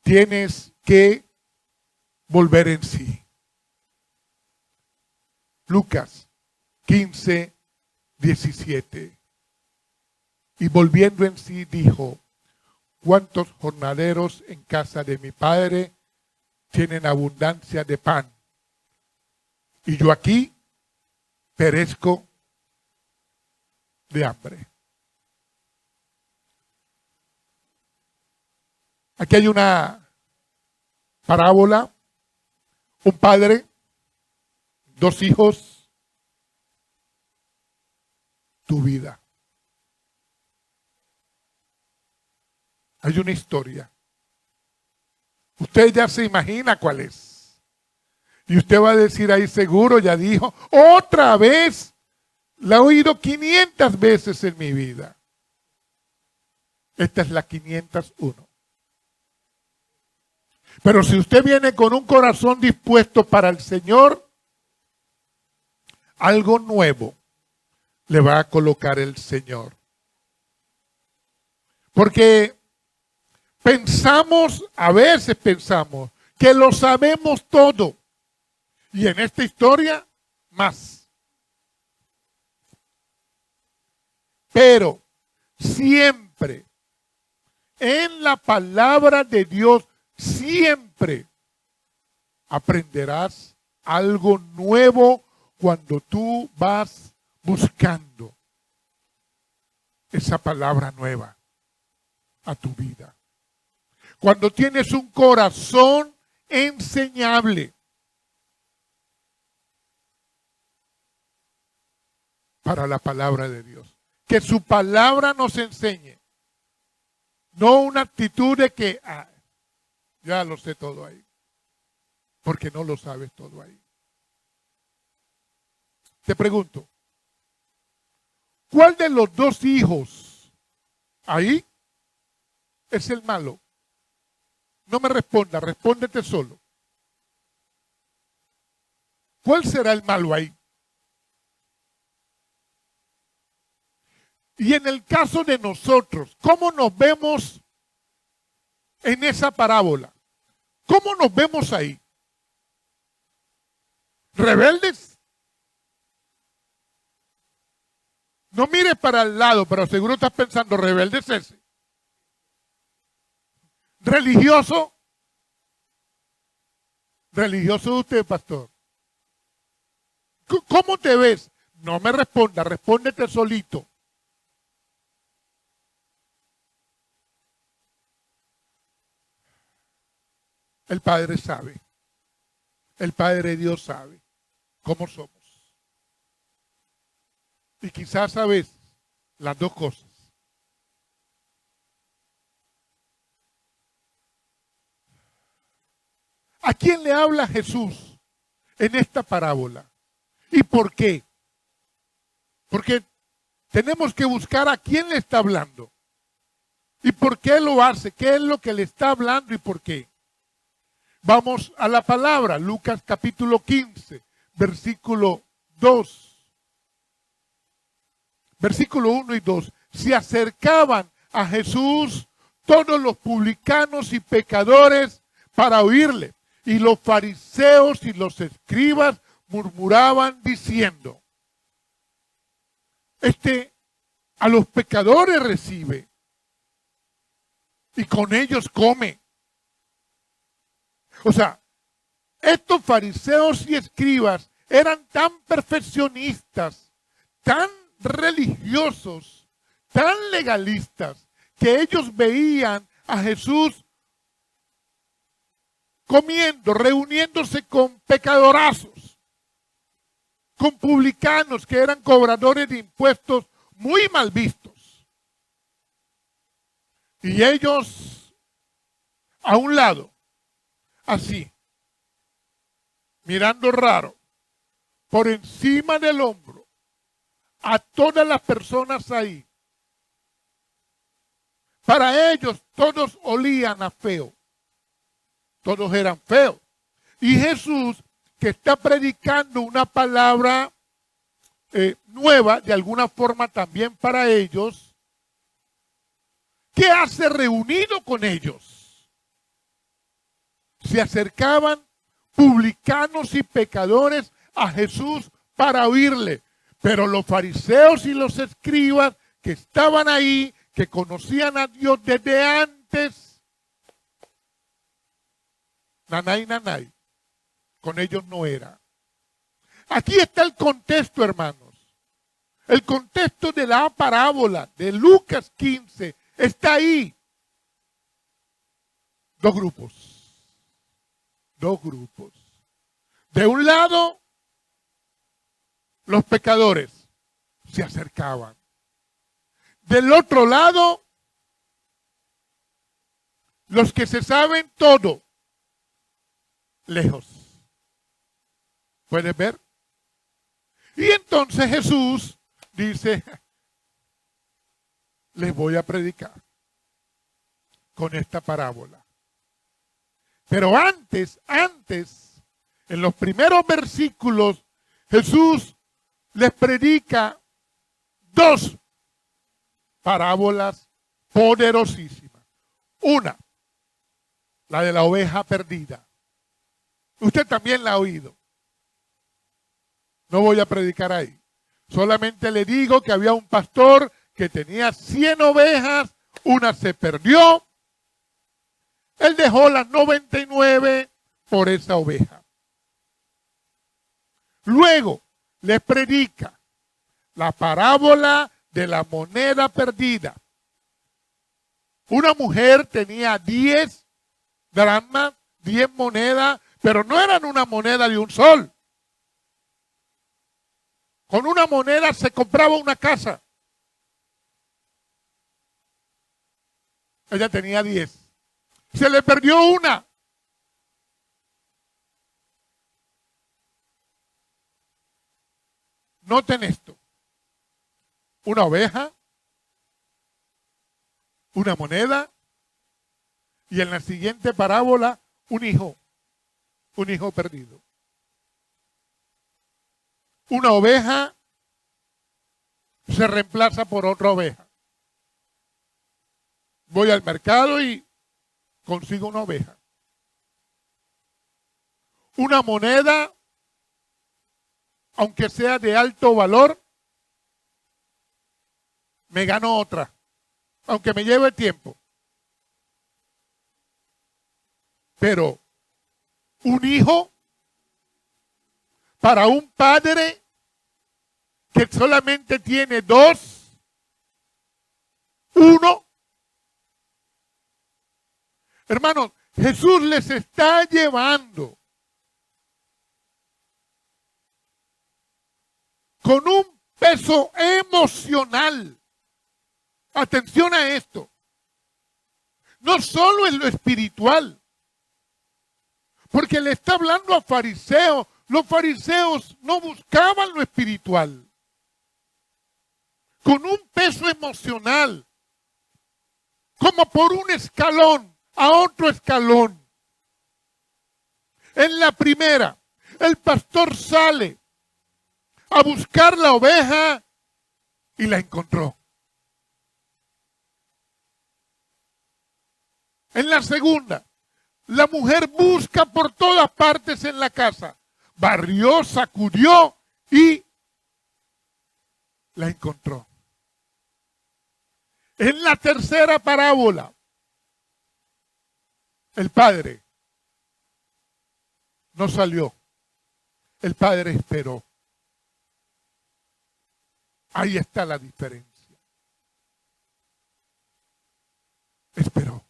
tienes que volver en sí. Lucas 15, 17. Y volviendo en sí dijo: ¿cuántos jornaleros en casa de mi padre tienen abundancia de pan? Y yo aquí perezco de hambre. Aquí hay una parábola. Un padre, dos hijos, tu vida. Hay una historia. Usted ya se imagina cuál es. Y usted va a decir ahí, seguro, ya dijo, otra vez. La he oído 500 veces en mi vida. Esta es la 501. Pero si usted viene con un corazón dispuesto para el Señor, algo nuevo le va a colocar el Señor. Porque a veces pensamos que lo sabemos todo. Y en esta historia, más. Pero siempre, en la palabra de Dios, siempre aprenderás algo nuevo cuando tú vas buscando esa palabra nueva a tu vida. Cuando tienes un corazón enseñable para la palabra de Dios. Que su palabra nos enseñe. No una actitud de que ya lo sé todo ahí. Porque no lo sabes todo ahí. Te pregunto, ¿cuál de los dos hijos ahí es el malo? No me responda, respóndete solo. ¿Cuál será el malo ahí? Y en el caso de nosotros, ¿cómo nos vemos en esa parábola? ¿Cómo nos vemos ahí? ¿Rebeldes? No mires para el lado, pero seguro estás pensando, rebelde es ese. ¿Religioso? ¿Religioso es usted, pastor? ¿Cómo te ves? No me responda, respóndete solito. El Padre sabe. El Padre Dios sabe cómo somos. Y quizás a veces las dos cosas. ¿A quién le habla Jesús en esta parábola? ¿Y por qué? Porque tenemos que buscar a quién le está hablando. ¿Y por qué lo hace? ¿Qué es lo que le está hablando y por qué? Vamos a la palabra, Lucas capítulo 15, versículo 2. Versículo 1 y 2. Se acercaban a Jesús todos los publicanos y pecadores para oírle. Y los fariseos y los escribas murmuraban diciendo: a los pecadores recibe y con ellos come. O sea, estos fariseos y escribas eran tan perfeccionistas, tan religiosos, tan legalistas, que ellos veían a Jesús comiendo, reuniéndose con pecadorazos, con publicanos que eran cobradores de impuestos muy mal vistos. Y ellos a un lado, así, mirando raro, por encima del hombro, a todas las personas ahí. Para ellos todos olían a feo. Todos eran feos. Y Jesús, que está predicando una palabra nueva, de alguna forma también para ellos, ¿qué hace reunido con ellos? se acercaban publicanos y pecadores a Jesús para oírle. Pero los fariseos y los escribas que estaban ahí, que conocían a Dios desde antes, nanay, con ellos no era. Aquí está el contexto, hermanos. El contexto de la parábola de Lucas 15 está ahí. Dos grupos. De un lado, los pecadores se acercaban. Del otro lado, los que se saben todo, lejos. ¿Puedes ver? Y entonces Jesús dice, les voy a predicar con esta parábola. Pero antes, en los primeros versículos, Jesús les predica dos parábolas poderosísimas. Una, la de la oveja perdida. Usted también la ha oído. No voy a predicar ahí. Solamente le digo que había un pastor que tenía 100 ovejas, una se perdió. Él dejó las 99 por esa oveja. Luego le predica la parábola de la moneda perdida. Una mujer tenía 10 dracmas, 10 monedas, pero no eran una moneda de un sol. Con una moneda se compraba una casa. Ella tenía 10. Se le perdió una. Noten esto. Una oveja, una moneda y en la siguiente parábola un hijo perdido. Una oveja se reemplaza por otra oveja. Voy al mercado y consigo una oveja. Una moneda, aunque sea de alto valor, me gano otra, aunque me lleve tiempo. Pero un hijo para un padre que solamente tiene 2, 1. Hermanos, Jesús les está llevando con un peso emocional. Atención a esto. No solo en lo espiritual, porque le está hablando a fariseos. Los fariseos no buscaban lo espiritual. Con un peso emocional, como por un escalón a otro escalón. En la primera, el pastor sale a buscar la oveja y la encontró. En la segunda, la mujer busca por todas partes en la casa. Barrió, sacudió y la encontró. En la tercera parábola, el padre no salió. El padre esperó. Ahí está la diferencia. Esperó.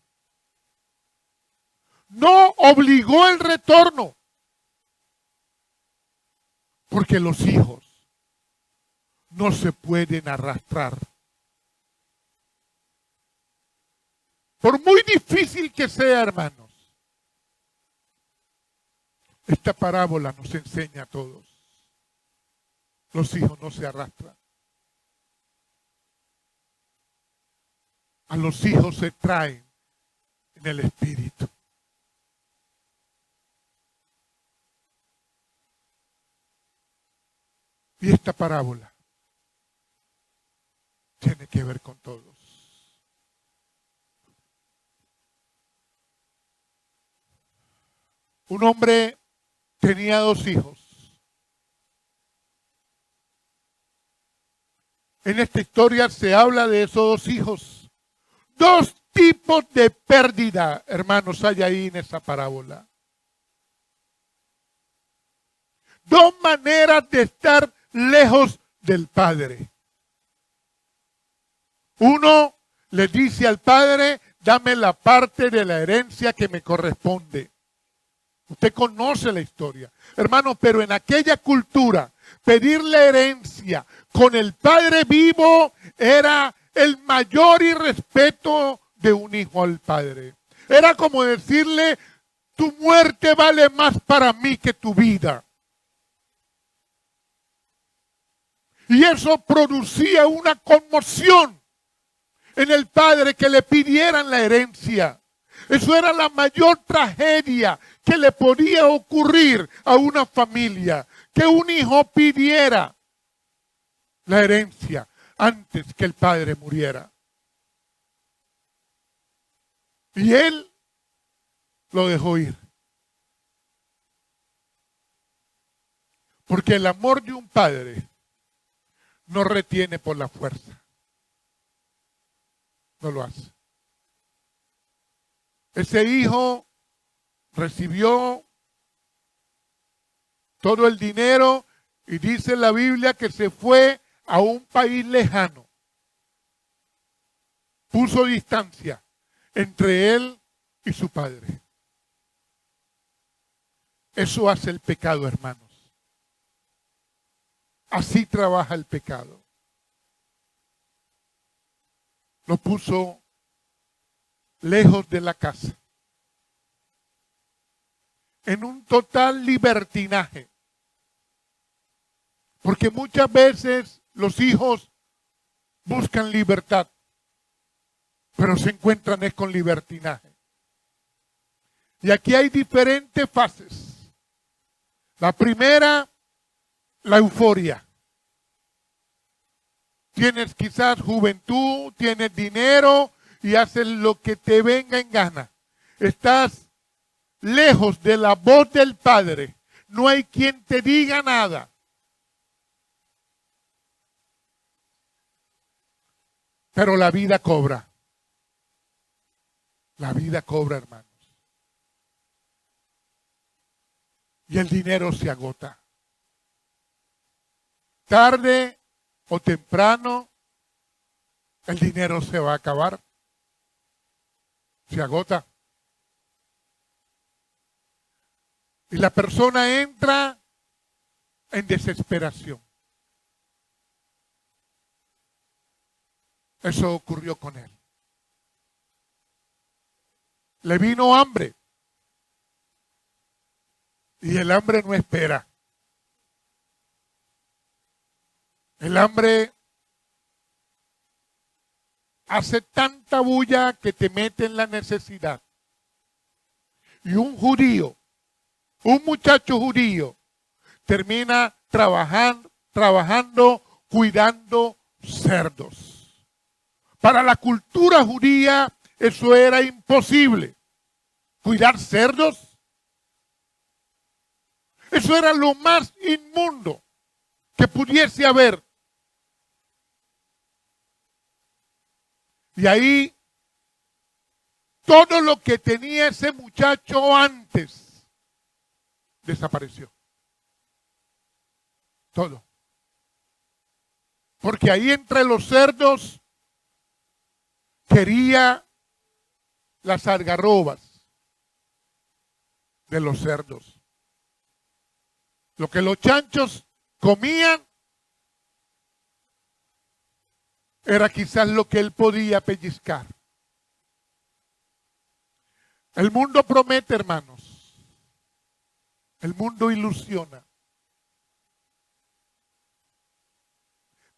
No obligó el retorno. Porque los hijos no se pueden arrastrar. Por muy difícil que sea, hermanos, esta parábola nos enseña a todos. Los hijos no se arrastran. A los hijos se traen en el espíritu. Y esta parábola tiene que ver con todos. Un hombre tenía 2 hijos. En esta historia se habla de esos 2 hijos. 2 tipos de pérdida, hermanos, hay ahí en esa parábola. 2 maneras de estar lejos del Padre. Uno le dice al Padre, dame la parte de la herencia que me corresponde. Usted conoce la historia. Hermano, pero en aquella cultura, pedir la herencia con el Padre vivo era el mayor irrespeto de un hijo al Padre. Era como decirle, tu muerte vale más para mí que tu vida. Y eso producía una conmoción en el padre que le pidieran la herencia. Eso era la mayor tragedia que le podía ocurrir a una familia, que un hijo pidiera la herencia antes que el padre muriera. Y él lo dejó ir. Porque el amor de un padre no retiene por la fuerza. No lo hace. Ese hijo recibió todo el dinero y dice la Biblia que se fue a un país lejano. Puso distancia entre él y su padre. Eso hace el pecado, hermanos. Así trabaja el pecado. Lo puso lejos de la casa. En un total libertinaje. Porque muchas veces los hijos buscan libertad, pero se encuentran es con libertinaje. Y aquí hay diferentes fases. La primera, la euforia. Tienes quizás juventud, tienes dinero y haces lo que te venga en gana. Estás lejos de la voz del Padre. No hay quien te diga nada. Pero la vida cobra. La vida cobra, hermanos. Y el dinero se agota. Tarde o temprano, el dinero se va a acabar. Se agota. Y la persona entra en desesperación. Eso ocurrió con él. Le vino hambre. Y el hambre no espera. El hambre hace tanta bulla que te mete en la necesidad. Y un judío, un muchacho judío, termina trabajando, cuidando cerdos. Para la cultura judía eso era imposible. ¿Cuidar cerdos? Eso era lo más inmundo que pudiese haber. Y ahí todo lo que tenía ese muchacho antes desapareció. Todo. Porque ahí entre los cerdos quería las algarrobas de los cerdos. Lo que los chanchos comían era quizás lo que él podía pellizcar. El mundo promete, hermanos. El mundo ilusiona.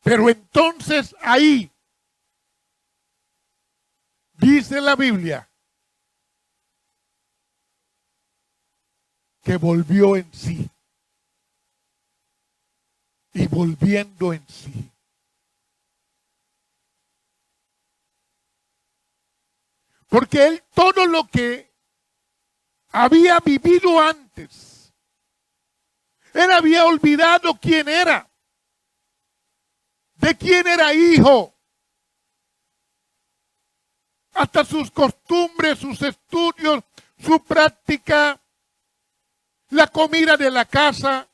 Pero entonces ahí dice la Biblia que volvió en sí. Y volviendo en sí. Porque él todo lo que había vivido antes. Él había olvidado quién era, de quién era hijo. Hasta sus costumbres, sus estudios, su práctica, la comida de la casa.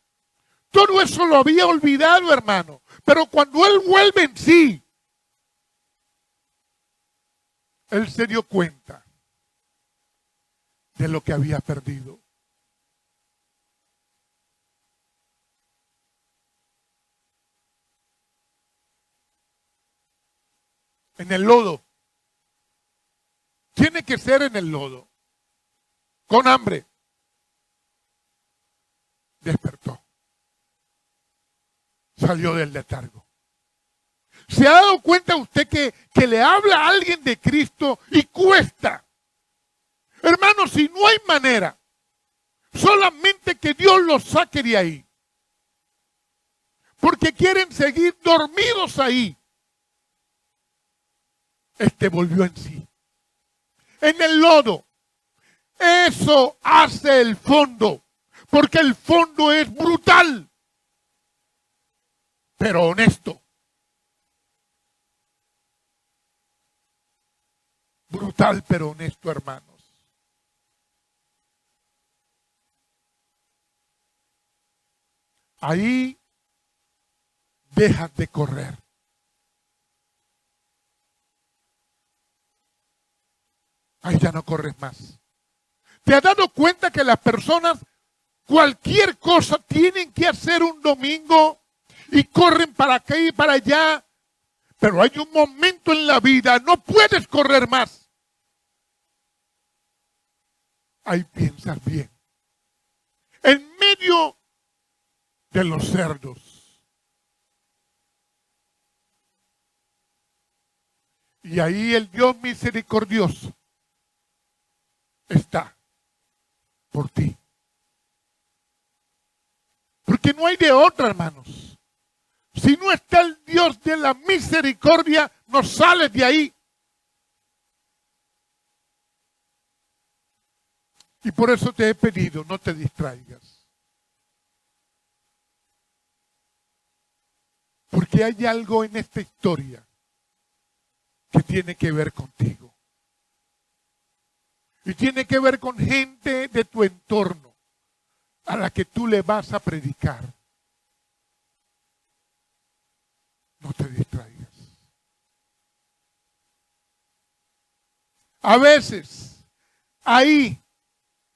Todo eso lo había olvidado, hermano. Pero cuando él vuelve en sí, él se dio cuenta de lo que había perdido. En el lodo. Tiene que ser en el lodo. Con hambre. Despertó. Salió del letargo. ¿Se ha dado cuenta usted que le habla a alguien de Cristo y cuesta? Hermano, si no hay manera, solamente que Dios los saque de ahí. Porque quieren seguir dormidos ahí. Volvió en sí. En el lodo. Eso hace el fondo. Porque el fondo es brutal. Pero honesto. Brutal pero honesto, hermanos. Ahí dejas de correr. Ahí ya no corres más. ¿Te has dado cuenta que las personas cualquier cosa tienen que hacer un domingo y corren para acá y para allá? Pero hay un momento en la vida, no puedes correr más. Ahí piensas bien. En medio de los cerdos. Y ahí el Dios misericordioso está por ti. Porque no hay de otra, hermanos. Si no está el Dios de la misericordia, no sales de ahí. Y por eso te he pedido, no te distraigas. Porque hay algo en esta historia que tiene que ver contigo. Y tiene que ver con gente de tu entorno a la que tú le vas a predicar. No te distraigas. A veces, ahí,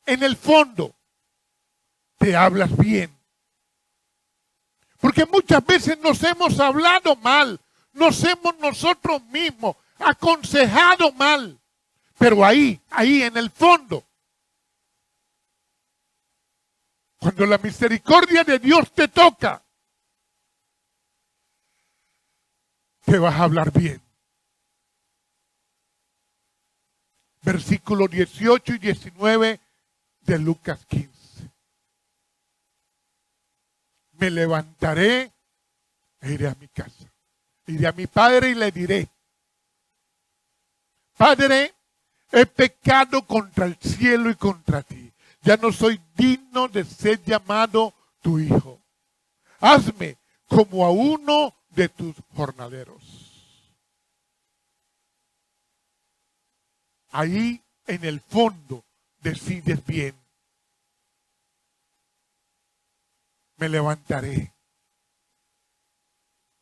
en el fondo, te hablas bien. Porque muchas veces nos hemos hablado mal, nos hemos nosotros mismos aconsejado mal. Pero ahí en el fondo, cuando la misericordia de Dios te toca, te vas a hablar bien. Versículos 18 y 19 de Lucas 15. Me levantaré e iré a mi casa. Iré a mi padre y le diré: Padre, he pecado contra el cielo y contra ti. Ya no soy digno de ser llamado tu hijo. Hazme como a uno de tus jornaleros. Ahí en el fondo decides bien. Me levantaré.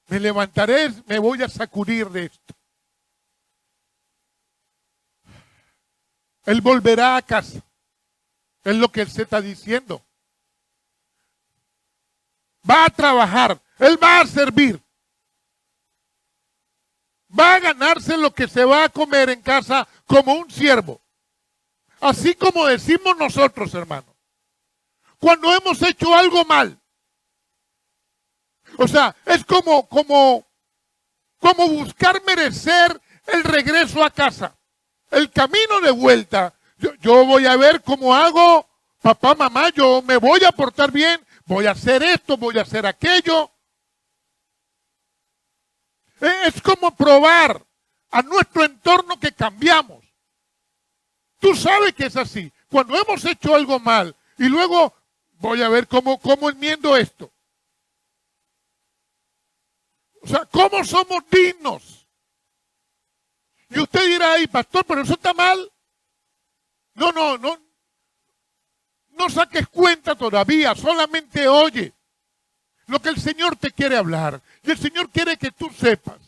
Me levantaré, me voy a sacudir de esto. Él volverá a casa. Es lo que él se está diciendo. Va a trabajar. Él va a servir. Va a ganarse lo que se va a comer en casa como un siervo. Así como decimos nosotros, hermanos. Cuando hemos hecho algo mal. O sea, es como buscar merecer el regreso a casa. El camino de vuelta. Yo voy a ver cómo hago, papá, mamá, yo me voy a portar bien, voy a hacer esto, voy a hacer aquello. Es como probar a nuestro entorno que cambiamos. Tú sabes que es así. cuando hemos hecho algo mal y luego voy a ver cómo enmiendo esto. O sea, ¿cómo somos dignos? Y usted dirá, ay, pastor, pero eso está mal. No saques cuenta todavía, solamente oye lo que el Señor te quiere hablar. Y el Señor quiere que tú sepas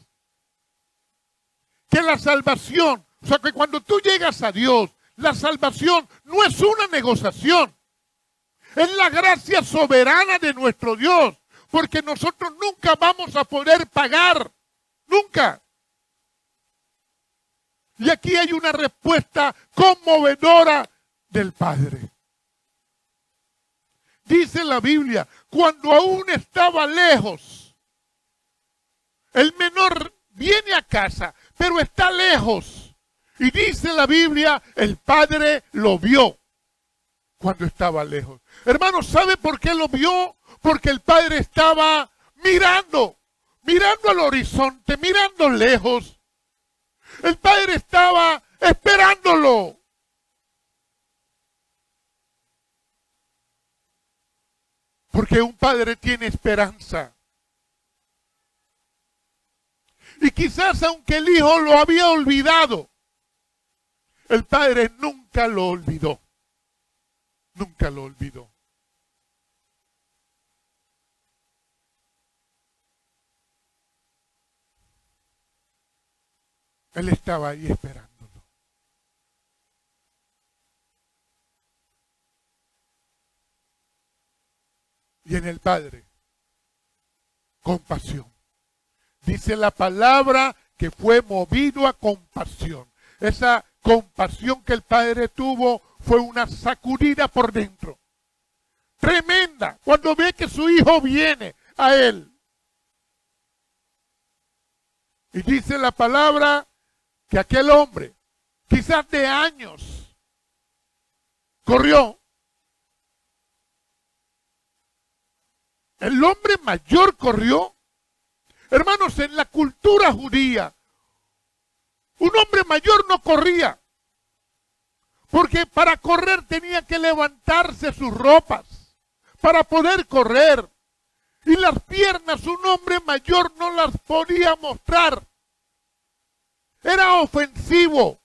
que la salvación, o sea, que cuando tú llegas a Dios, la salvación no es una negociación. Es la gracia soberana de nuestro Dios, porque nosotros nunca vamos a poder pagar, nunca. Y aquí hay una respuesta conmovedora del Padre. Dice la Biblia, cuando aún estaba lejos, el menor viene a casa, pero está lejos. Y dice la Biblia, el Padre lo vio cuando estaba lejos. Hermanos, ¿sabe por qué lo vio? Porque el Padre estaba mirando al horizonte, mirando lejos. El Padre estaba esperándolo. Porque un padre tiene esperanza. Y quizás aunque el hijo lo había olvidado, el padre nunca lo olvidó. Nunca lo olvidó. Él estaba ahí esperándolo. Y en el Padre, compasión. Dice la palabra que fue movido a compasión. Esa compasión que el Padre tuvo fue una sacudida por dentro. Tremenda. Cuando ve que su hijo viene a él. Y dice la palabra que aquel hombre, quizás de años, corrió. El hombre mayor corrió. Hermanos, en la cultura judía, un hombre mayor no corría. Porque para correr tenía que levantarse sus ropas para poder correr. Y las piernas un hombre mayor no las podía mostrar. Era ofensivo.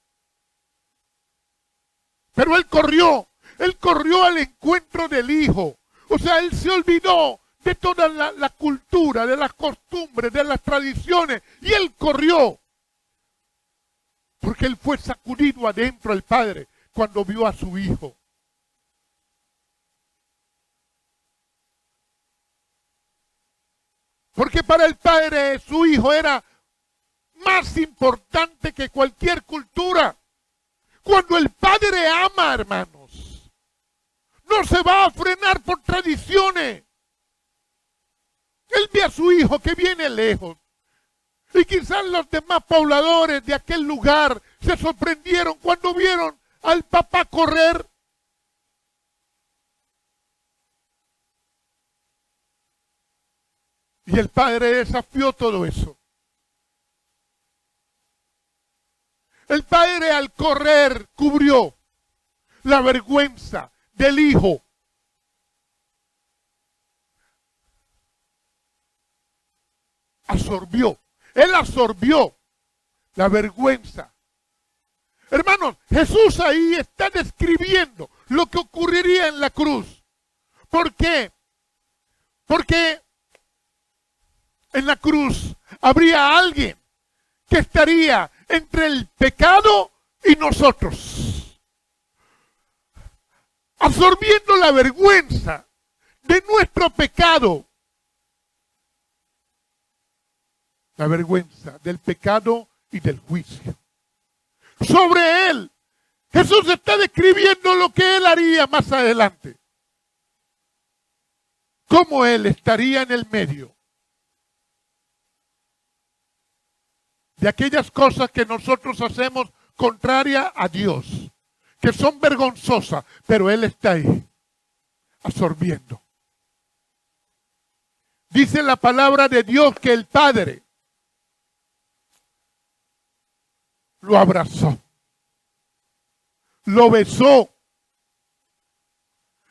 Pero él corrió al encuentro del hijo. O sea, él se olvidó de toda la cultura, de las costumbres, de las tradiciones. Y él corrió. Porque él fue sacudido adentro el Padre cuando vio a su hijo. Porque para el Padre su hijo era más importante que cualquier cultura. Cuando el Padre ama, hermanos, no se va a frenar por tradiciones. Él ve a su hijo que viene lejos. Y quizás los demás pobladores de aquel lugar se sorprendieron cuando vieron al papá correr. Y el Padre desafió todo eso. El Padre al correr cubrió la vergüenza del hijo. Él absorbió la vergüenza. Hermanos, Jesús ahí está describiendo lo que ocurriría en la cruz. ¿Por qué? Porque en la cruz habría alguien que estaría entre el pecado y nosotros, absorbiendo la vergüenza de nuestro pecado. La vergüenza del pecado y del juicio. Sobre él, Jesús está describiendo lo que él haría más adelante. Cómo él estaría en el medio de aquellas cosas que nosotros hacemos contraria a Dios, que son vergonzosas, pero él está ahí, absorbiendo. Dice la palabra de Dios que el Padre lo abrazó, lo besó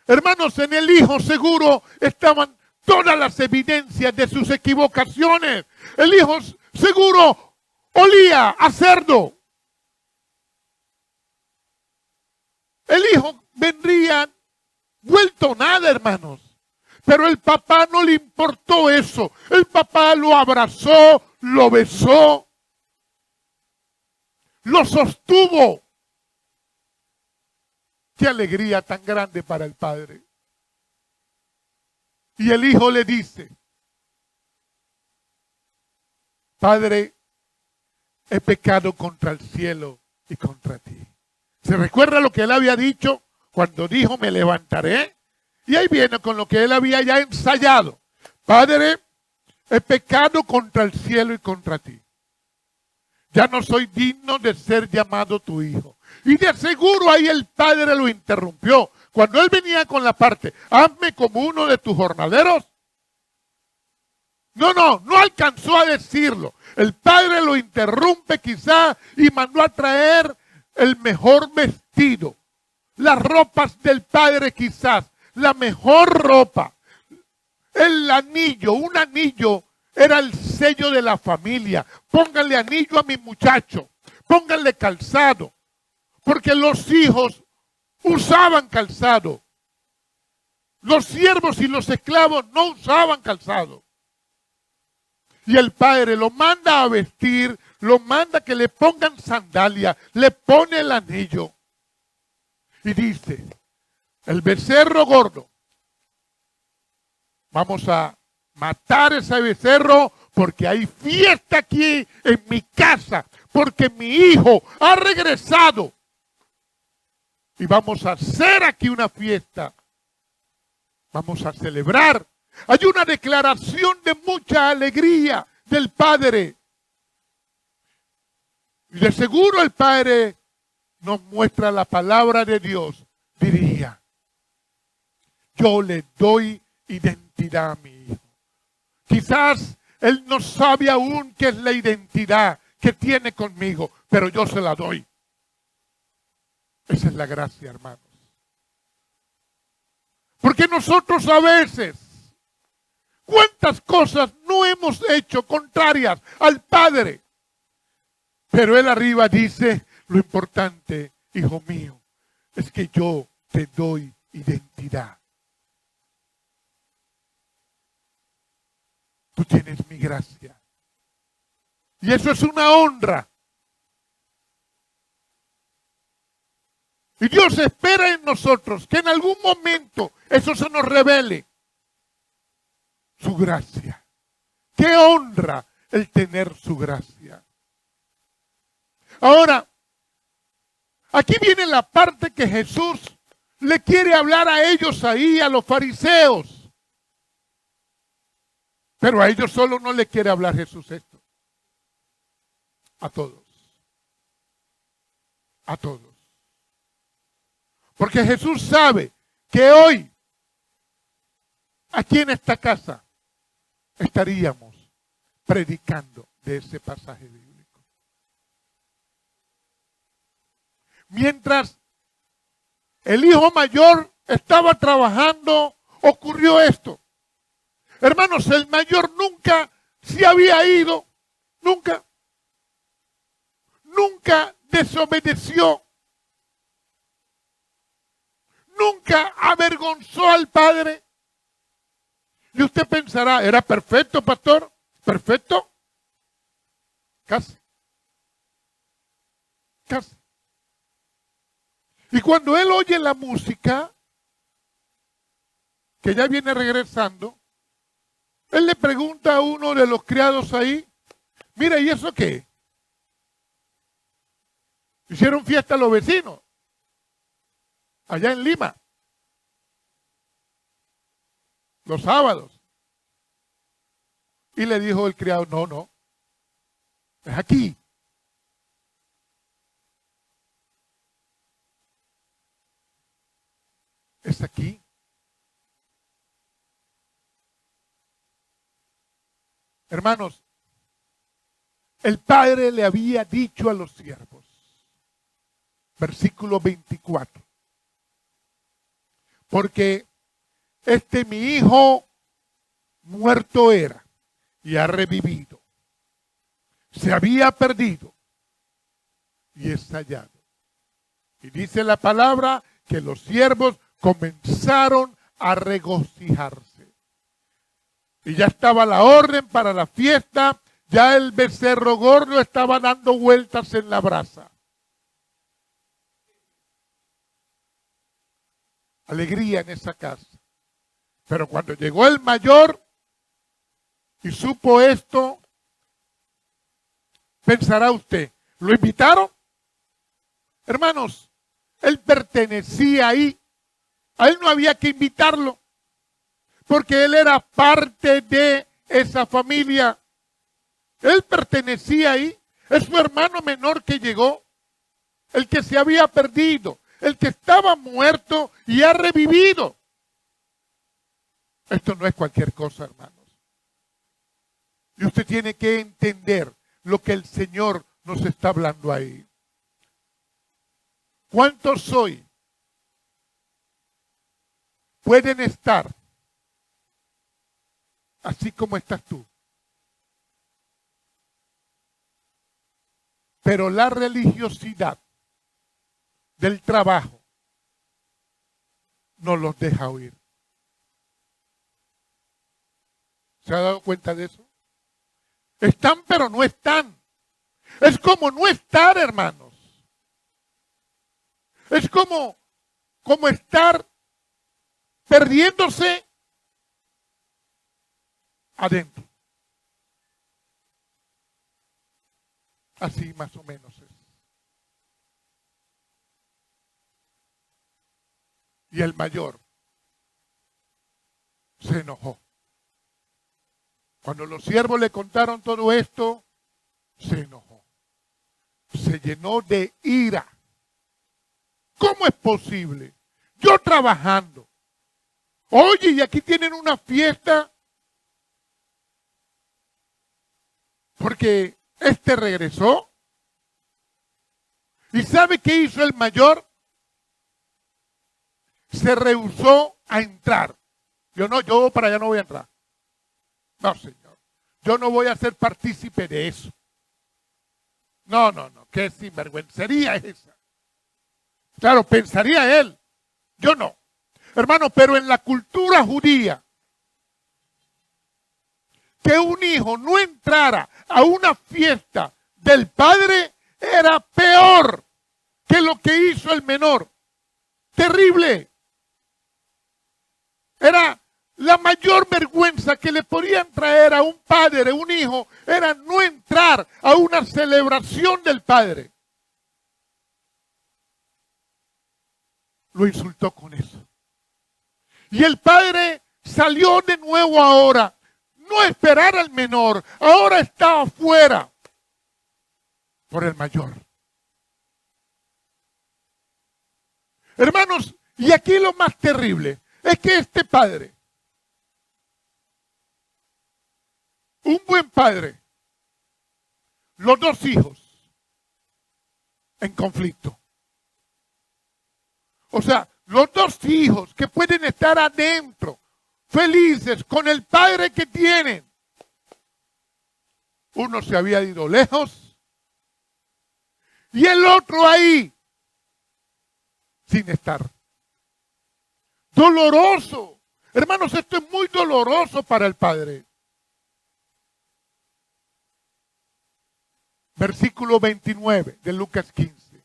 Hermanos, en el hijo seguro estaban todas las evidencias de sus equivocaciones. El hijo seguro olía a cerdo. El hijo vendría vuelto nada, hermanos. Pero el papá no le importó eso. El papá lo abrazó, lo besó, lo sostuvo. Qué alegría tan grande para el padre. Y el hijo le dice: Padre, he pecado contra el cielo y contra ti. ¿Se recuerda lo que él había dicho cuando dijo me levantaré? Y ahí viene con lo que él había ya ensayado. Padre, he pecado contra el cielo y contra ti. Ya no soy digno de ser llamado tu hijo. Y de seguro ahí el padre lo interrumpió. Cuando él venía con la parte, hazme como uno de tus jornaleros. No alcanzó a decirlo. El padre lo interrumpe quizá y mandó a traer el mejor vestido. Las ropas del padre quizás, la mejor ropa. El anillo, un anillo era el sello de la familia. Pónganle anillo a mi muchacho, pónganle calzado, porque los hijos usaban calzado. Los siervos y los esclavos no usaban calzado. Y el padre lo manda a vestir, lo manda que le pongan sandalia, le pone el anillo. Y dice, el becerro gordo, vamos a matar ese becerro porque hay fiesta aquí en mi casa, porque mi hijo ha regresado. Y vamos a hacer aquí una fiesta. Vamos a celebrar. Hay una declaración de mucha alegría del padre. Y de seguro el padre nos muestra la palabra de Dios. Diría, yo le doy identidad a mi hijo. Quizás él no sabe aún qué es la identidad que tiene conmigo, pero yo se la doy. Esa es la gracia, hermanos. Porque nosotros a veces, ¿cuántas cosas no hemos hecho contrarias al Padre? Pero él arriba dice, lo importante, hijo mío, es que yo te doy identidad. Tú tienes mi gracia. Y eso es una honra. Y Dios espera en nosotros que en algún momento eso se nos revele. Su gracia. Qué honra el tener su gracia. Ahora, aquí viene la parte que Jesús le quiere hablar a ellos ahí, a los fariseos. Pero a ellos solo no le quiere hablar Jesús esto. A todos. A todos. Porque Jesús sabe que hoy, aquí en esta casa, estaríamos predicando de ese pasaje bíblico. Mientras el hijo mayor estaba trabajando, ocurrió esto. Hermanos, el mayor nunca se había ido, nunca desobedeció. Nunca avergonzó al padre. Y usted pensará, ¿era perfecto, pastor? ¿Perfecto? Casi. Casi. Y cuando él oye la música, que ya viene regresando, él le pregunta a uno de los criados ahí, mira, ¿y eso qué? Hicieron fiesta a los vecinos. Allá en Lima, los sábados. Y le dijo el criado, no, es aquí. Es aquí. Hermanos, el padre le había dicho a los siervos, versículo 24. porque mi hijo muerto era y ha revivido. Se había perdido y es hallado. Y dice la palabra que los siervos comenzaron a regocijarse. Y ya estaba la orden para la fiesta, ya el becerro gordo estaba dando vueltas en la brasa. Alegría en esa casa. Pero cuando llegó el mayor y supo esto, pensará usted, ¿lo invitaron? Hermanos, él pertenecía ahí. A él no había que invitarlo, porque él era parte de esa familia. Él pertenecía ahí. Es su hermano menor que llegó, el que se había perdido, el que estaba muerto y ha revivido. Esto no es cualquier cosa, hermanos. Y usted tiene que entender lo que el Señor nos está hablando ahí. ¿Cuántos hoy pueden estar así como estás tú? Pero la religiosidad del trabajo no los deja oír. ¿Se ha dado cuenta de eso? Están, pero no están. Es como no estar, hermanos. Es como estar perdiéndose adentro. Así más o menos es. Y el mayor se enojó. Cuando los siervos le contaron todo esto, se enojó. Se llenó de ira. ¿Cómo es posible? Yo trabajando. Oye, y aquí tienen una fiesta. Porque regresó. ¿Y sabe qué hizo el mayor? Se rehusó a entrar. Yo para allá no voy a entrar. No, señor. Yo no voy a ser partícipe de eso. No. Qué sinvergüencería es esa. Claro, pensaría él. Yo no. Hermano, pero en la cultura judía, que un hijo no entrara a una fiesta del padre era peor que lo que hizo el menor. Terrible. Era la mayor vergüenza que le podían traer a un padre, un hijo, era no entrar a una celebración del padre. Lo insultó con eso. Y el padre salió de nuevo ahora. No esperar al menor. Ahora está afuera por el mayor. Hermanos, y aquí lo más terrible es que este padre, un buen padre, los dos hijos en conflicto. O sea, los dos hijos que pueden estar adentro, felices con el padre que tienen. Uno se había ido lejos y el otro ahí, sin estar. Doloroso. Hermanos, esto es muy doloroso para el padre. Versículo 29 de Lucas 15.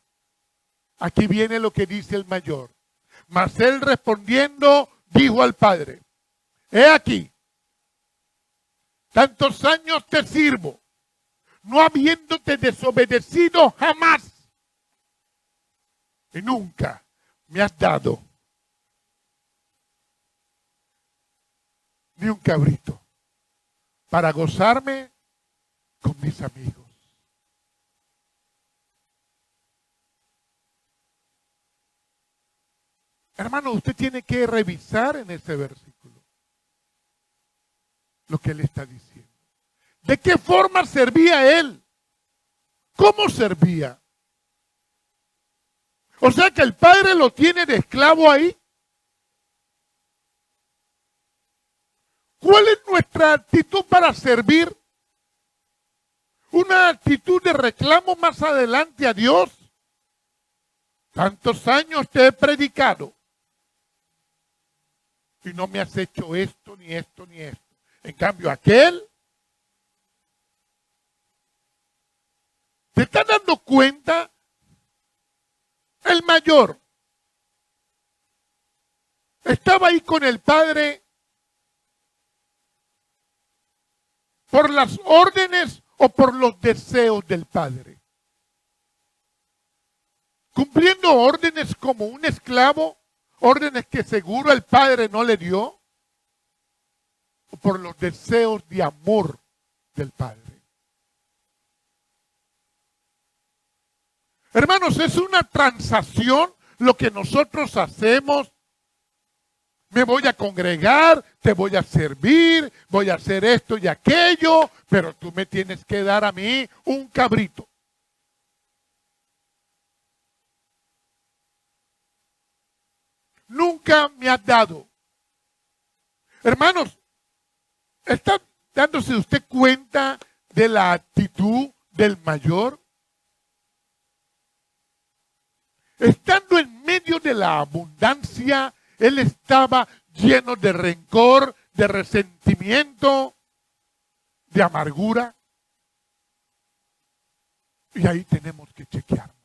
Aquí viene lo que dice el mayor. Mas él respondiendo dijo al padre: he aquí, tantos años te sirvo, no habiéndote desobedecido jamás, y nunca me has dado ni un cabrito para gozarme con mis amigos. Hermano, usted tiene que revisar en ese versículo lo que él está diciendo. ¿De qué forma servía él? ¿Cómo servía? O sea que el padre lo tiene de esclavo ahí. ¿Cuál es nuestra actitud para servir? ¿Una actitud de reclamo más adelante a Dios? Tantos años te he predicado y no me has hecho esto, ni esto, ni esto. En cambio, aquel, ¿te estás dando cuenta? El mayor estaba ahí con el padre por las órdenes o por los deseos del padre. Cumpliendo órdenes como un esclavo, órdenes que seguro el padre no le dio, o por los deseos de amor del padre. Hermanos, es una transacción lo que nosotros hacemos. Me voy a congregar, te voy a servir, voy a hacer esto y aquello, pero tú me tienes que dar a mí un cabrito. Nunca me has dado. Hermanos, ¿está dándose usted cuenta de la actitud del mayor? Estando en medio de la abundancia, él estaba lleno de rencor, de resentimiento, de amargura. Y ahí tenemos que chequearnos.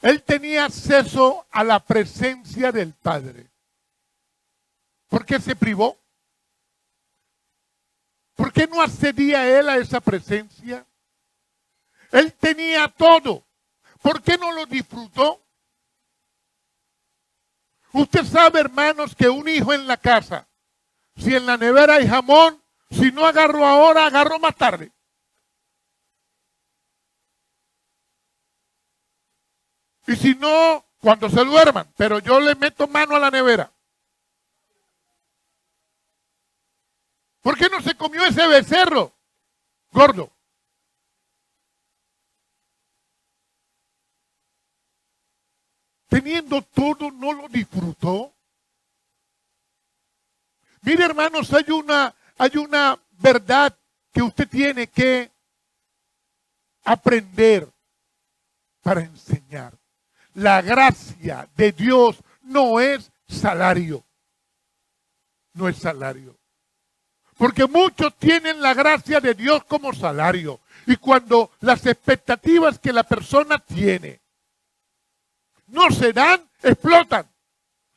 Él tenía acceso a la presencia del Padre. ¿Por qué se privó? ¿Por qué no accedía él a esa presencia? Él tenía todo. ¿Por qué no lo disfrutó? Usted sabe, hermanos, que un hijo en la casa, si en la nevera hay jamón, si no agarro ahora, agarro más tarde. Y si no, cuando se duerman, pero yo le meto mano a la nevera. ¿Por qué no se comió ese becerro gordo? Teniendo todo, no lo disfrutó. Mire, hermanos, hay una verdad que usted tiene que aprender para enseñar. La gracia de Dios no es salario. No es salario. Porque muchos tienen la gracia de Dios como salario. Y cuando las expectativas que la persona tiene no se dan, explotan.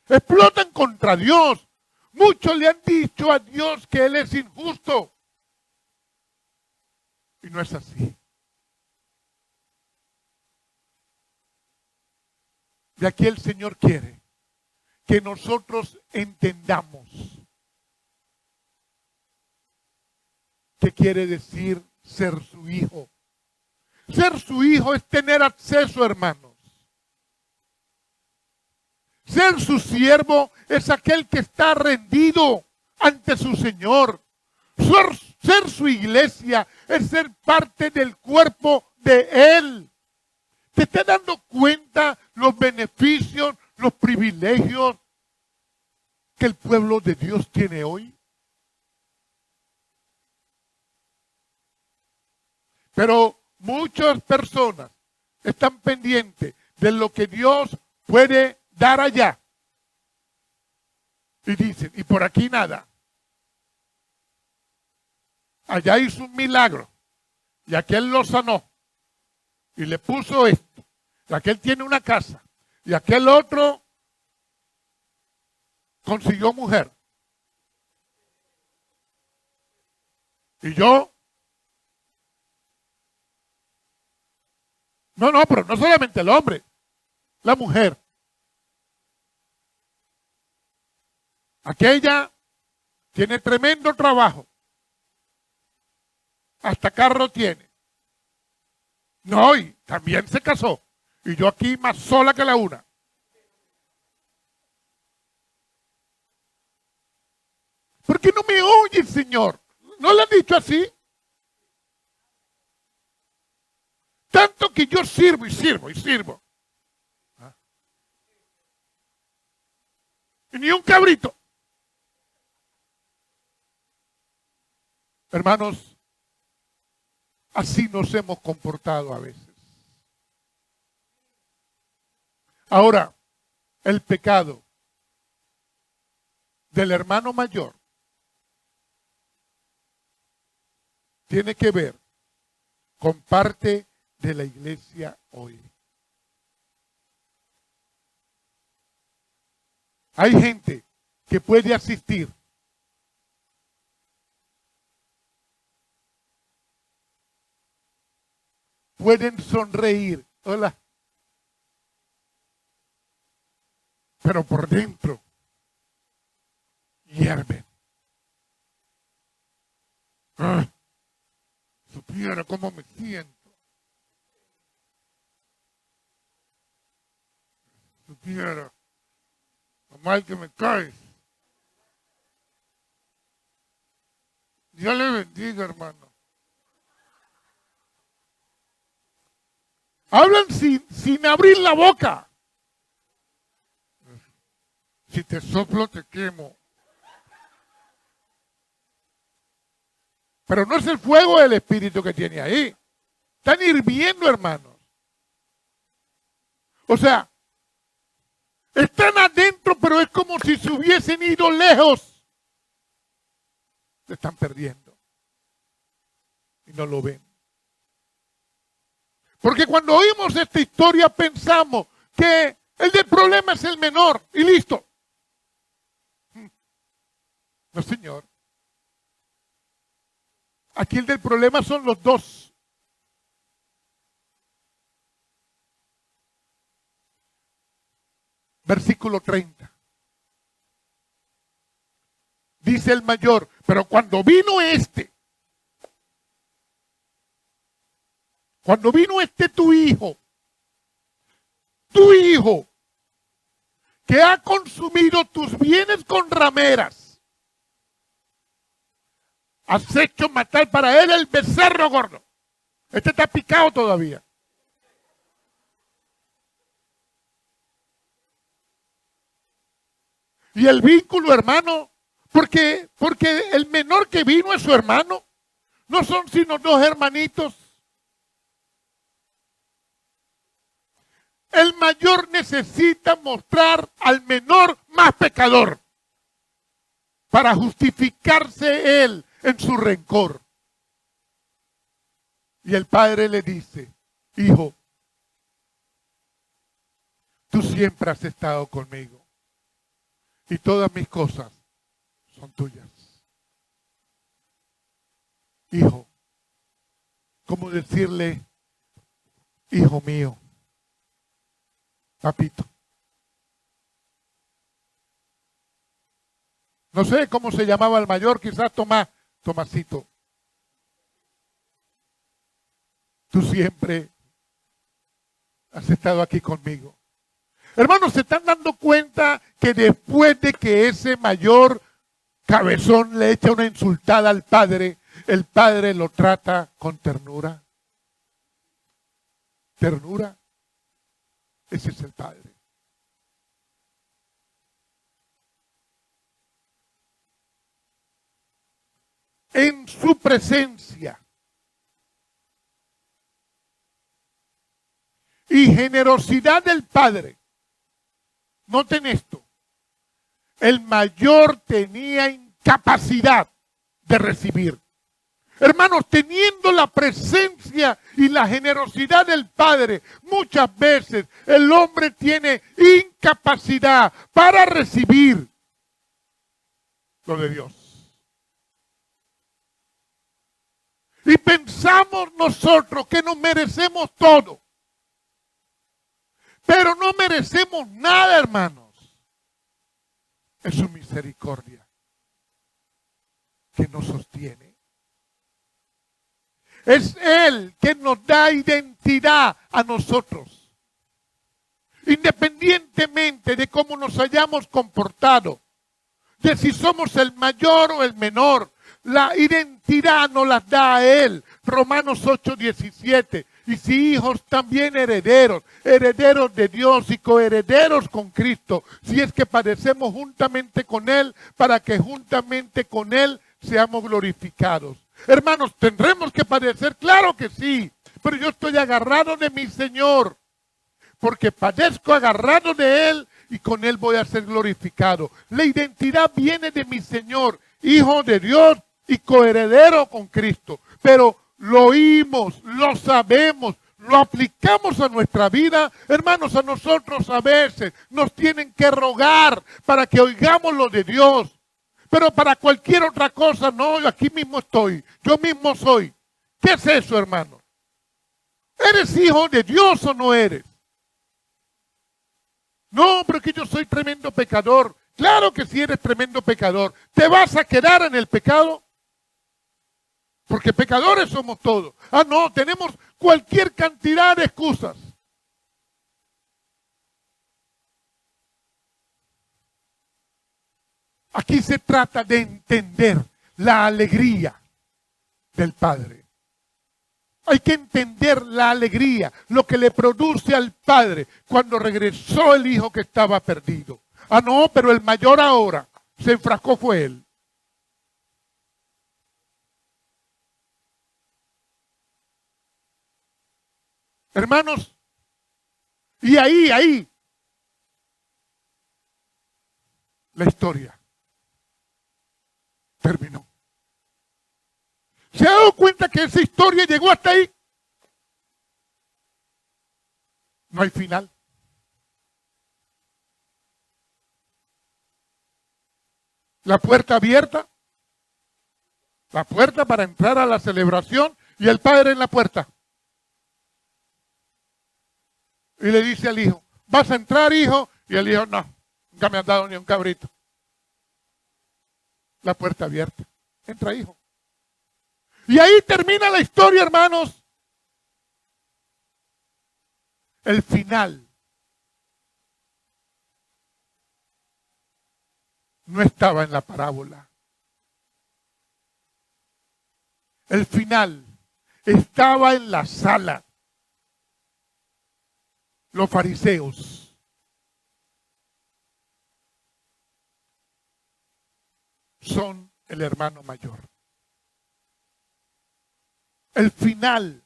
Explotan contra Dios. Muchos le han dicho a Dios que Él es injusto. Y no es así. De aquí el Señor quiere que nosotros entendamos qué quiere decir ser su hijo. Ser su hijo es tener acceso, hermanos. Ser su siervo es aquel que está rendido ante su Señor. Ser su iglesia es ser parte del cuerpo de Él. ¿Te estás dando cuenta los beneficios, los privilegios que el pueblo de Dios tiene hoy? Pero muchas personas están pendientes de lo que Dios puede dar allá. Y dicen, y por aquí nada. Allá hizo un milagro. Y aquel lo sanó. Y le puso esto. Y aquel tiene una casa. Y aquel otro consiguió mujer. Y yo. No, pero no solamente el hombre. La mujer. Aquella tiene tremendo trabajo. Hasta carro tiene. No, y también se casó. Y yo aquí más sola que la una. ¿Por qué no me oye, Señor? ¿No le han dicho así? Tanto que yo sirvo y sirvo y sirvo. Ni un cabrito. Hermanos, así nos hemos comportado a veces. Ahora, el pecado del hermano mayor tiene que ver con parte de la iglesia hoy. Hay gente que puede asistir pueden sonreír, hola, pero por dentro hierven. Supiera cómo me siento. Supiera lo mal que me caes. Dios le bendiga, hermano. Hablan sin abrir la boca. Si te soplo, te quemo. Pero no es el fuego del Espíritu que tiene ahí. Están hirviendo, hermanos. O sea, están adentro, pero es como si se hubiesen ido lejos. Se están perdiendo. Y no lo ven. Porque cuando oímos esta historia pensamos que el del problema es el menor y listo. No, señor. Aquí el del problema son los dos. Versículo 30. Dice el mayor, pero cuando vino tu hijo, que ha consumido tus bienes con rameras, has hecho matar para él el becerro gordo. Este está picado todavía. Y el vínculo, hermano, porque el menor que vino es su hermano. No son sino dos hermanitos. El mayor necesita mostrar al menor más pecador para justificarse él en su rencor. Y el padre le dice, hijo, tú siempre has estado conmigo y todas mis cosas son tuyas. Hijo, ¿cómo decirle, hijo mío? Papito. No sé cómo se llamaba el mayor, quizás Tomasito. Tú siempre has estado aquí conmigo. Hermanos, ¿se están dando cuenta que después de que ese mayor cabezón le echa una insultada al padre, el padre lo trata con ternura? Ternura. Ese es el Padre. En su presencia y generosidad del Padre. Noten esto. El mayor tenía incapacidad de recibir. Hermanos, teniendo la presencia y la generosidad del Padre, muchas veces el hombre tiene incapacidad para recibir lo de Dios. Y pensamos nosotros que nos merecemos todo. Pero no merecemos nada, hermanos. Es su misericordia que nos sostiene. Es Él que nos da identidad a nosotros. Independientemente de cómo nos hayamos comportado, de si somos el mayor o el menor, la identidad nos la da a Él. Romanos 8:17. Y si hijos, también herederos, herederos de Dios y coherederos con Cristo, si es que padecemos juntamente con Él, para que juntamente con Él seamos glorificados. Hermanos, ¿tendremos que padecer? Claro que sí, pero yo estoy agarrado de mi Señor, porque padezco agarrado de Él y con Él voy a ser glorificado. La identidad viene de mi Señor, hijo de Dios y coheredero con Cristo, pero lo oímos, lo sabemos, lo aplicamos a nuestra vida. Hermanos, a nosotros a veces nos tienen que rogar para que oigamos lo de Dios. Pero para cualquier otra cosa, no, yo aquí mismo estoy, yo mismo soy. ¿Qué es eso, hermano? ¿Eres hijo de Dios o no eres? No, pero que yo soy tremendo pecador. Claro que sí eres tremendo pecador. ¿Te vas a quedar en el pecado? Porque pecadores somos todos. Ah, no, tenemos cualquier cantidad de excusas. Aquí se trata de entender la alegría del Padre. Hay que entender la alegría, lo que le produce al Padre cuando regresó el hijo que estaba perdido. Ah, no, pero el mayor ahora se enfrascó fue él. Hermanos, y ahí, la historia terminó. ¿Se ha dado cuenta que esa historia llegó hasta ahí? No hay final. La puerta abierta, la puerta para entrar a la celebración y el padre en la puerta. Y le dice al hijo, ¿vas a entrar, hijo? Y el hijo, no, nunca me han dado ni un cabrito. La puerta abierta. Entra, hijo. Y ahí termina la historia, hermanos. El final no estaba en la parábola. El final estaba en la sala. Los fariseos son el hermano mayor. El final,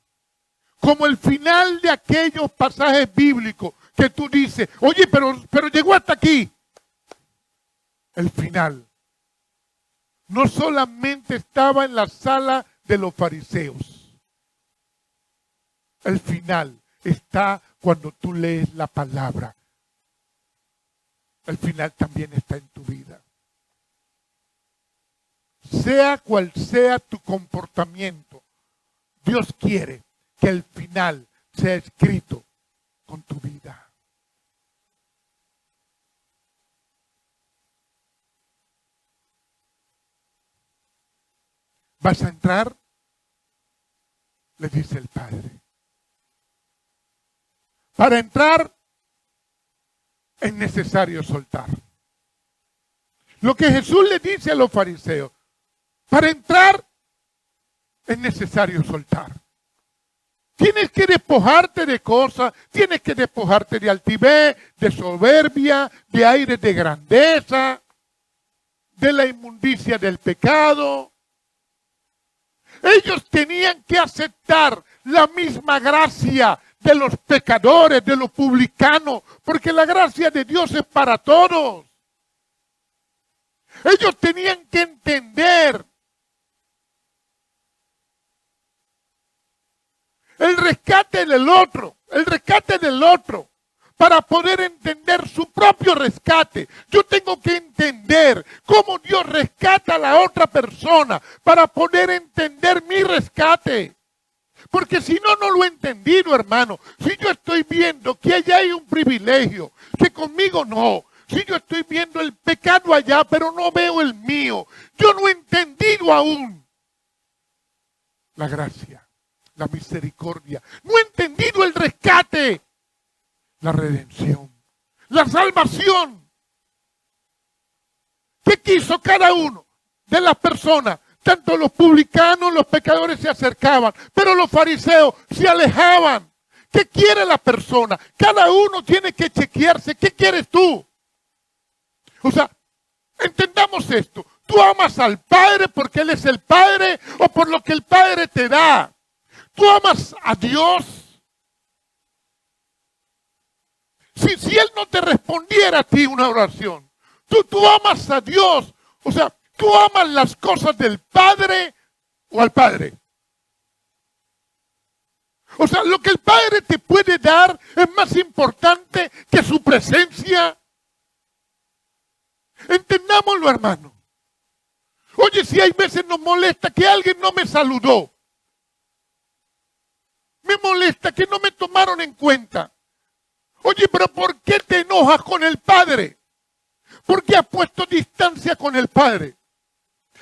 como el final de aquellos pasajes bíblicos que tú dices, oye, pero llegó hasta aquí. El final no solamente estaba en la sala de los fariseos. El final está cuando tú lees la palabra. El final también está en tu vida. Sea cual sea tu comportamiento, Dios quiere que el final sea escrito con tu vida. ¿Vas a entrar? Le dice el Padre. Para entrar es necesario soltar. Lo que Jesús le dice a los fariseos, para entrar es necesario soltar. Tienes que despojarte de cosas, tienes que despojarte de altivez, de soberbia, de aire de grandeza, de la inmundicia del pecado. Ellos tenían que aceptar la misma gracia de los pecadores, de los publicanos, porque la gracia de Dios es para todos. Ellos tenían que entender el rescate del otro, para poder entender su propio rescate. Yo tengo que entender cómo Dios rescata a la otra persona para poder entender mi rescate. Porque si no, no lo he entendido, hermano. Si yo estoy viendo que allá hay un privilegio, que conmigo no. Si yo estoy viendo el pecado allá, pero no veo el mío. Yo no he entendido aún la gracia, la misericordia. No he entendido el rescate, la redención, la salvación. ¿Qué quiso cada uno de las personas Tanto los publicanos, los pecadores se acercaban, pero los fariseos se alejaban. ¿Qué quiere la persona? Cada uno tiene que chequearse. ¿Qué quieres tú? O sea, entendamos esto. ¿Tú amas al Padre porque Él es el Padre o por lo que el Padre te da? ¿Tú amas a Dios? Si Él no te respondiera a ti una oración, tú amas a Dios. O sea, ¿tú amas las cosas del Padre o al Padre? O sea, lo que el Padre te puede dar es más importante que su presencia. Entendámoslo, hermano. Oye, si hay veces nos molesta que alguien no me saludó. Me molesta que no me tomaron en cuenta. Oye, pero ¿por qué te enojas con el Padre? ¿Por qué has puesto distancia con el Padre?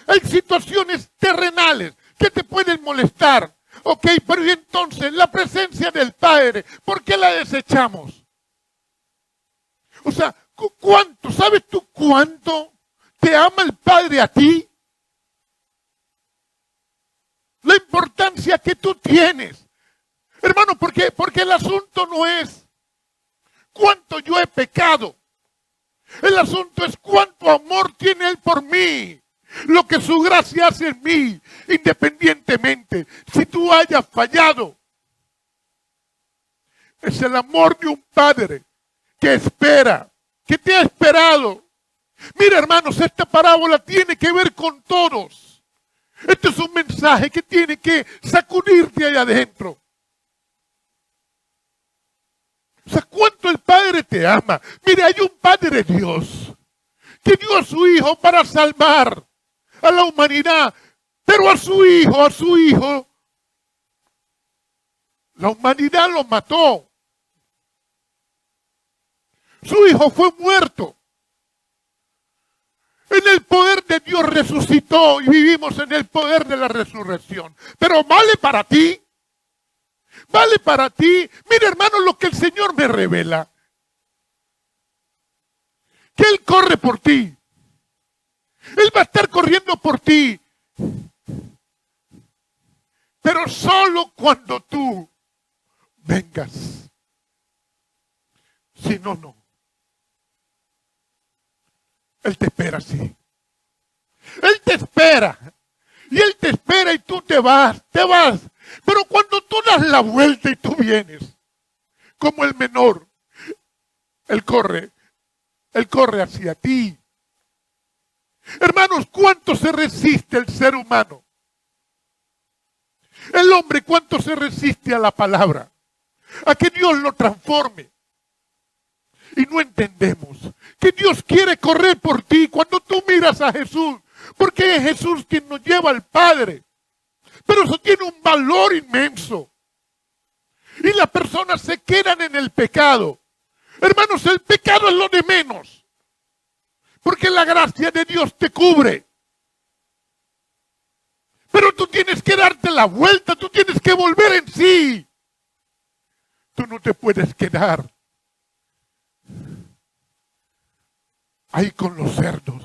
Hay situaciones terrenales que te pueden molestar. Ok, pero y entonces la presencia del Padre, ¿por qué la desechamos? O sea, ¿cuánto? ¿Sabes tú cuánto te ama el Padre a ti? La importancia que tú tienes. Hermano, porque el asunto no es cuánto yo he pecado. El asunto es cuánto amor tiene Él por mí. Lo que su gracia hace en mí, independientemente si tú hayas fallado. Es el amor de un Padre que espera, que te ha esperado. Mira, hermanos, esta parábola tiene que ver con todos. Este es un mensaje que tiene que sacudirte ahí adentro. O sea, cuánto el Padre te ama. Mire, hay un Padre Dios que dio a su Hijo para salvar a la humanidad. Pero a su Hijo, la humanidad lo mató. Su Hijo fue muerto. En el poder de Dios resucitó y vivimos en el poder de la resurrección. Pero vale para ti. Vale para ti. Mira, hermano, lo que el Señor me revela. Que Él corre por ti. Él va a estar corriendo por ti. Pero solo cuando tú vengas. Si no, no. Él te espera así. Él te espera. Y Él te espera y tú te vas. Pero cuando tú das la vuelta y tú vienes, como el menor, Él corre hacia ti. Hermanos, ¿cuánto se resiste el ser humano? El hombre, ¿cuánto se resiste a la palabra? A que Dios lo transforme. Y no entendemos que Dios quiere correr por ti cuando tú miras a Jesús. Porque es Jesús quien nos lleva al Padre. Pero eso tiene un valor inmenso. Y las personas se quedan en el pecado. Hermanos, el pecado es lo de menos. Porque la gracia de Dios te cubre. Pero tú tienes que darte la vuelta, tú tienes que volver en sí. Tú no te puedes quedar ahí con los cerdos.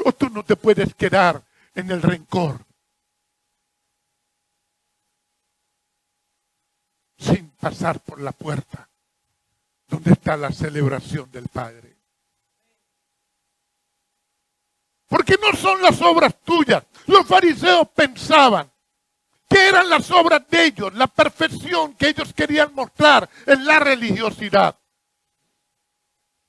O tú no te puedes quedar en el rencor. Sin pasar por la puerta donde está la celebración del Padre. Porque no son las obras tuyas. Los fariseos pensaban que eran las obras de ellos, la perfección que ellos querían mostrar en la religiosidad.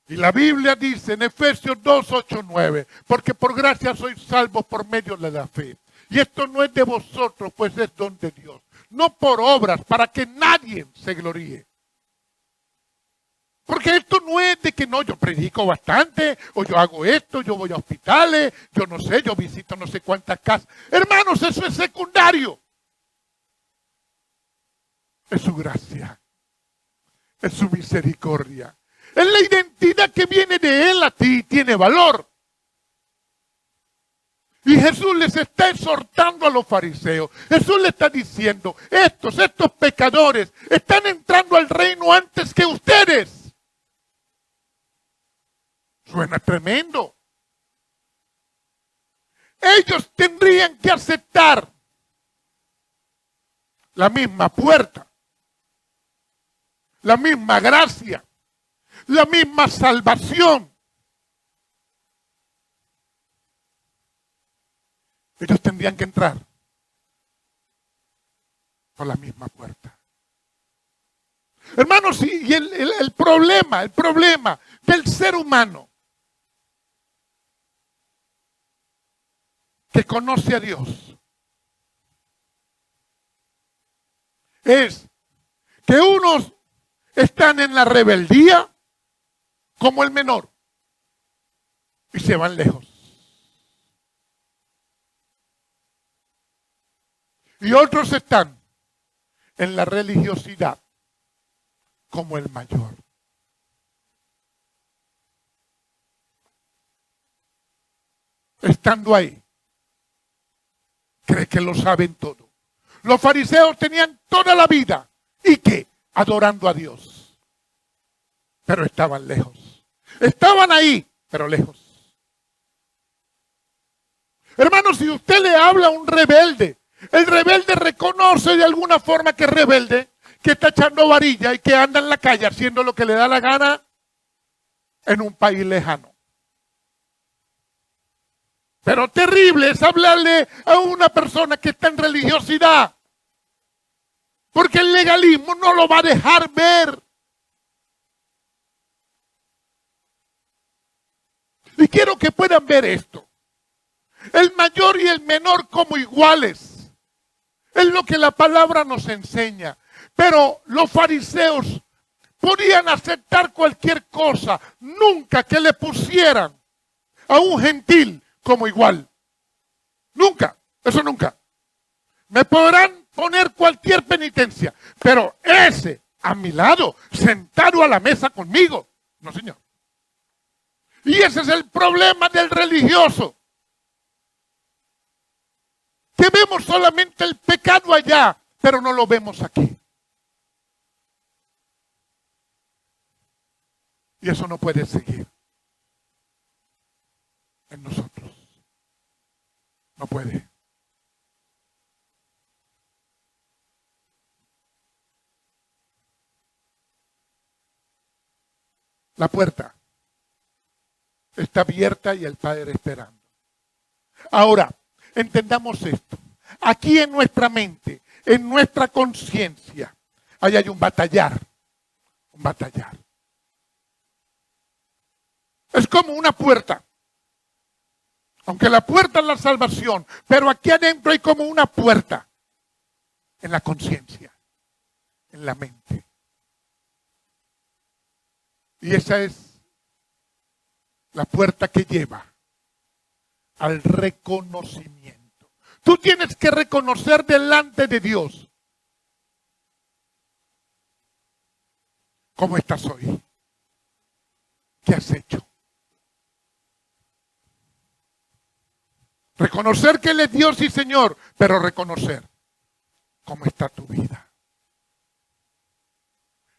Y la Biblia dice en Efesios 2, 8, 9, porque por gracia sois salvos por medio de la fe. Y esto no es de vosotros, pues es don de Dios. No por obras, para que nadie se gloríe. Porque esto no es de que no, yo predico bastante, o yo hago esto, yo voy a hospitales, yo no sé, yo visito no sé cuántas casas. Hermanos, eso es secundario. Es su gracia, es su misericordia. Es la identidad que viene de Él a ti, tiene valor. Y Jesús les está exhortando a los fariseos. Jesús le está diciendo, estos pecadores están entrando al reino antes que ustedes. Suena tremendo. Ellos tendrían que la misma puerta, la misma gracia, la misma salvación. Ellos tendrían que entrar por la misma puerta. Hermanos, y el problema del ser humano que conoce a Dios es que unos están en la rebeldía como el menor y se van lejos. Y otros están en la religiosidad como el mayor. Estando ahí, cree que lo saben todo. Los fariseos tenían toda la vida. ¿Y qué? Adorando a Dios. Pero estaban lejos. Estaban ahí, pero lejos. Hermanos, si usted le habla a un rebelde, el rebelde reconoce de alguna forma que es rebelde, que está echando varilla y que anda en la calle haciendo lo que le da la gana en un país lejano. Pero terrible es hablarle a una persona que está en religiosidad, porque el legalismo no lo va a dejar ver. Y quiero que puedan ver esto. El mayor y el menor como iguales. Es lo que la palabra nos enseña. Pero los fariseos podían aceptar cualquier cosa, nunca que le pusieran a un gentil como igual. Nunca, eso nunca. Me podrán poner cualquier penitencia, pero ese a mi lado, sentado a la mesa conmigo, no señor. Y ese es el problema del religioso. Que vemos solamente el pecado allá, pero no lo vemos aquí. Y eso no puede seguir en nosotros. No puede. La puerta está abierta y el Padre esperando. Ahora, entendamos esto. Aquí en nuestra mente, en nuestra conciencia, ahí hay un batallar. Un batallar. Es como una puerta. Aunque la puerta es la salvación, pero aquí adentro hay como una puerta en la conciencia, en la mente. Y esa es la puerta que lleva al reconocimiento. Tú tienes que reconocer delante de Dios cómo estás hoy. ¿Qué has hecho? Reconocer que Él es Dios y Señor, pero reconocer cómo está tu vida.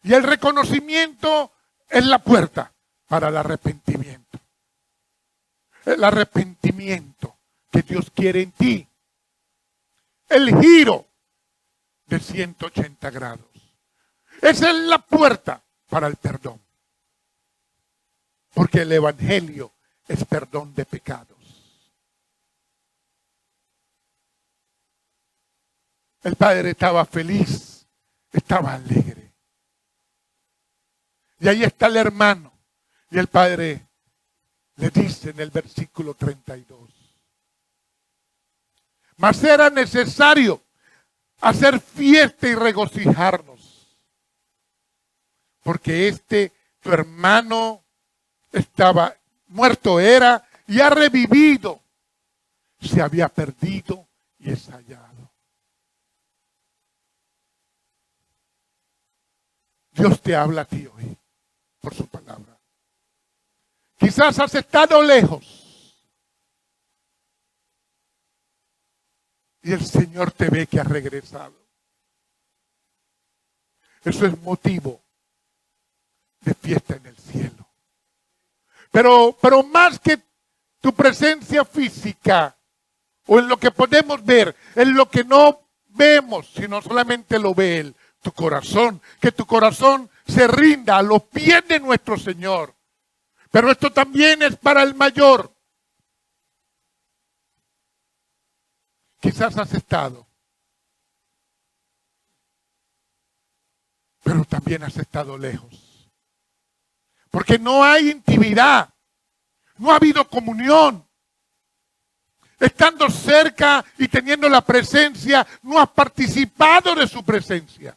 Y el reconocimiento es la puerta para el arrepentimiento. El arrepentimiento que Dios quiere en ti. El giro de 180 grados. Esa es la puerta para el perdón. Porque el Evangelio es perdón de pecados. El padre estaba feliz, estaba alegre. Y ahí está el hermano. Y el padre le dice en el versículo 32. Mas era necesario hacer fiesta y regocijarnos. Porque tu hermano, estaba muerto era y ha revivido. Se había perdido y es hallado. Dios te habla a ti hoy por su palabra. Quizás has estado lejos y el Señor te ve que has regresado. Eso es motivo de fiesta en el cielo. Pero más que tu presencia física o en lo que podemos ver, en lo que no vemos, sino solamente lo ve Él. Tu corazón, que tu corazón se rinda a los pies de nuestro Señor. Pero esto también es para el mayor. Quizás has estado, pero también has estado lejos. Porque no hay intimidad, no ha habido comunión. Estando cerca y teniendo la presencia, no has participado de su presencia.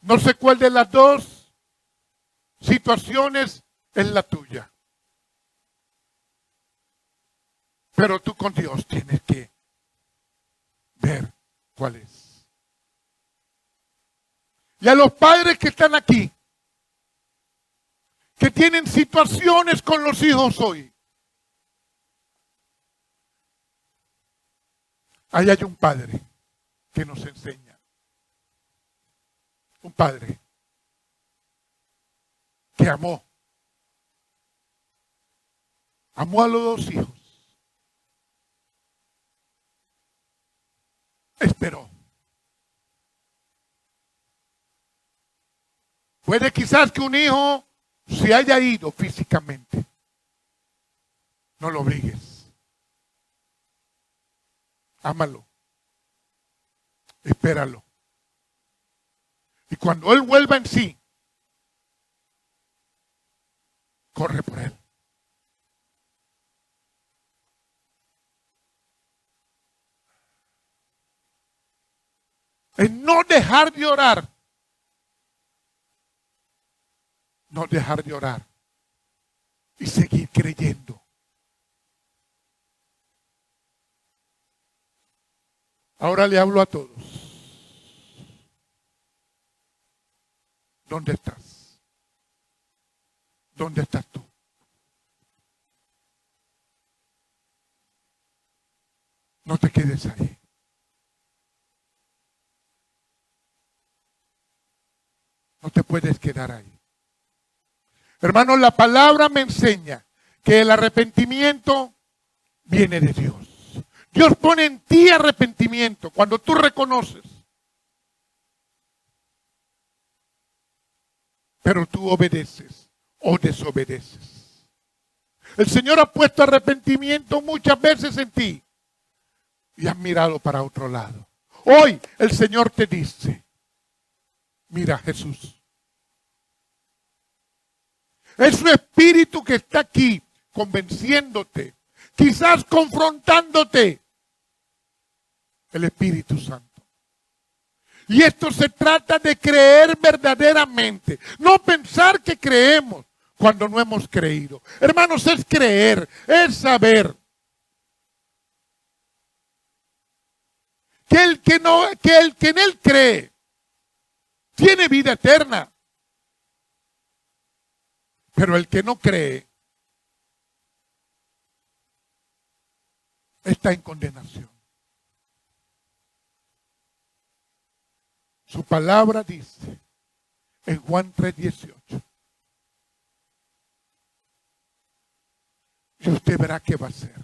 No sé cuál de las dos situaciones es la tuya. Pero tú con Dios tienes que ver cuál es. Y a los padres que están aquí, que tienen situaciones con los hijos hoy. Ahí hay un padre que nos enseña. Un padre que amó. Amó a los dos hijos. Esperó. Puede quizás que un hijo se haya ido físicamente. No lo obligues. Ámalo. Espéralo. Y cuando él vuelva en sí, corre por él. Es no dejar de orar. No dejar de orar. Y seguir creyendo. Ahora le hablo a todos. ¿Dónde estás? ¿Dónde estás tú? No te quedes ahí. No te puedes quedar ahí. Hermanos, la palabra me enseña que el arrepentimiento viene de Dios. Dios pone en ti arrepentimiento cuando tú reconoces. Pero tú obedeces o desobedeces. El Señor ha puesto arrepentimiento muchas veces en ti y has mirado para otro lado. Hoy el Señor te dice, mira Jesús. Es su espíritu que está aquí convenciéndote, quizás confrontándote. El Espíritu Santo. Y esto se trata de creer verdaderamente, no pensar que creemos cuando no hemos creído. Hermanos, es creer, es saber que el que en él cree tiene vida eterna. Pero el que no cree está en condenación. Su palabra dice en Juan 3:18. Y usted verá qué va a hacer.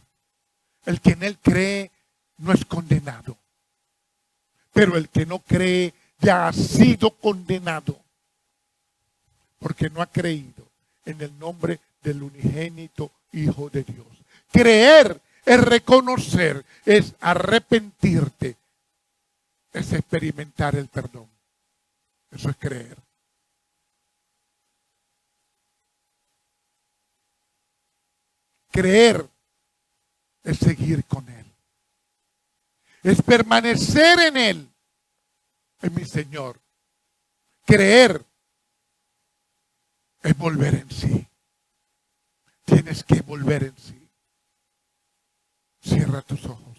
El que en él cree no es condenado. Pero el que no cree ya ha sido condenado. Porque no ha creído en el nombre del unigénito Hijo de Dios. Creer es reconocer, es arrepentirte. Es experimentar el perdón. Eso es creer. Creer es seguir con Él. Es permanecer en Él, en mi Señor. Creer es volver en sí. Tienes que volver en sí. Cierra tus ojos.